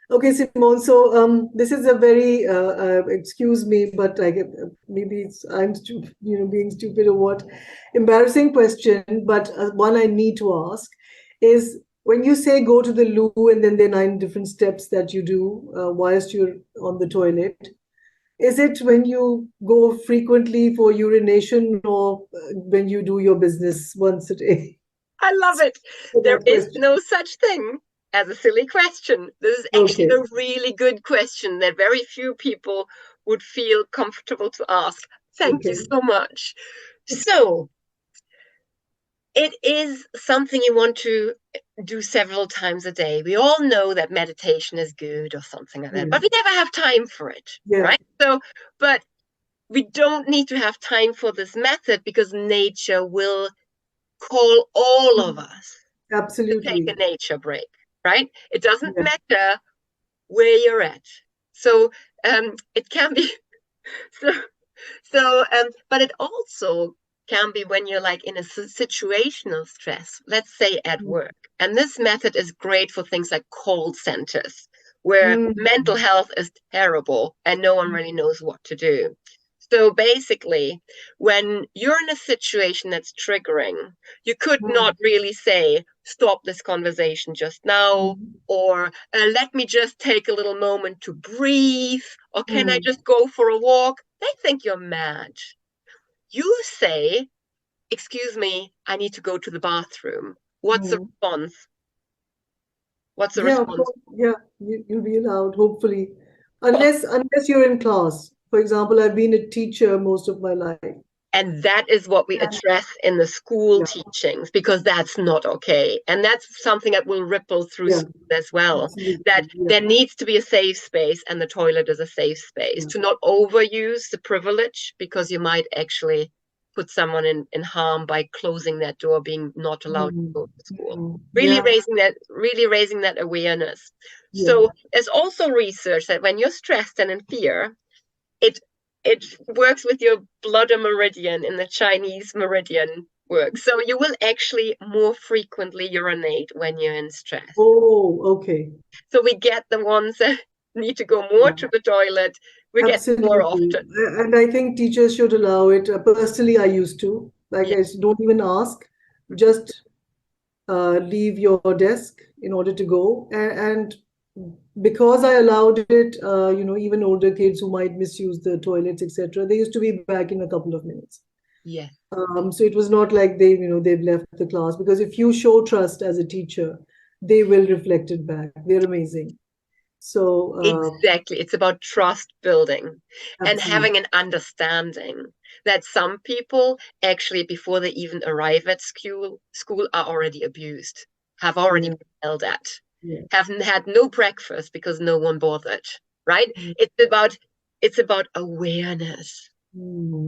Okay, Simone. So this is a very excuse me, but maybe I'm being stupid or what, embarrassing question. But one I need to ask is when you say go to the loo and then there are nine different steps that you do whilst you're on the toilet. Is it when you go frequently for urination or when you do your business once a day? I love it. For There that is question. no such thing as a silly question. This is actually Okay. a really good question that very few people would feel comfortable to ask. Thank you Okay. so much. So, it is something you want to do several times a day. We all know that meditation is good or something like that, Yeah. but we never have time for it, Yeah. right? So, but we don't need to have time for this method because nature will call all of us to take a Absolutely. nature break, right? It doesn't Yeah. matter where you're at. So it can be so but it also can be when you're like in a situational stress, let's say at work. And this method is great for things like call centers, where Mm. mental health is terrible and no one really knows what to do. So basically, when you're in a situation that's triggering, you could not Mm. really say, stop this conversation just now, Mm. or let me just take a little moment to breathe, or can I Mm. just go for a walk? They think you're mad. You say, excuse me, I need to go to the bathroom. What's the Mm. response? What's the Yeah, of response? course. Yeah, you'll be allowed, hopefully. Unless you're in class. For example, I've been a teacher most of my life. And that is what we And address in the school yeah, teachings because that's not okay. And that's something that will ripple through yeah, school as well. That absolutely. Yeah, there needs to be a safe space, and the toilet is a safe space. yeah. To not overuse the privilege because you might actually put someone in harm by closing that door, being not allowed to Mm. go to school. Mm. Yeah, Really raising that awareness. yeah. So there's also research that when you're stressed and in fear, it it works with your blood meridian in the Chinese meridian work. So you will actually more frequently urinate when you're in stress. Oh, okay. So we get the ones that need to go more Yeah. to the toilet. We get more Absolutely. often. And I think teachers should allow it. Personally, I used to. Like, Yeah. don't even ask, just leave your desk in order to go. And because I allowed it, even older kids who might misuse the toilets, etc., they used to be back in a couple of minutes. Yeah. So it was not like they've left the class because if you show trust as a teacher, they will reflect it back. They're amazing. So Exactly. It's about trust building and absolutely. having an understanding that some people actually, before they even arrive at school are already abused, have already Yeah, been yelled at, yeah. haven't had no breakfast because no one bothered, right? Mm. It's about awareness. Mm.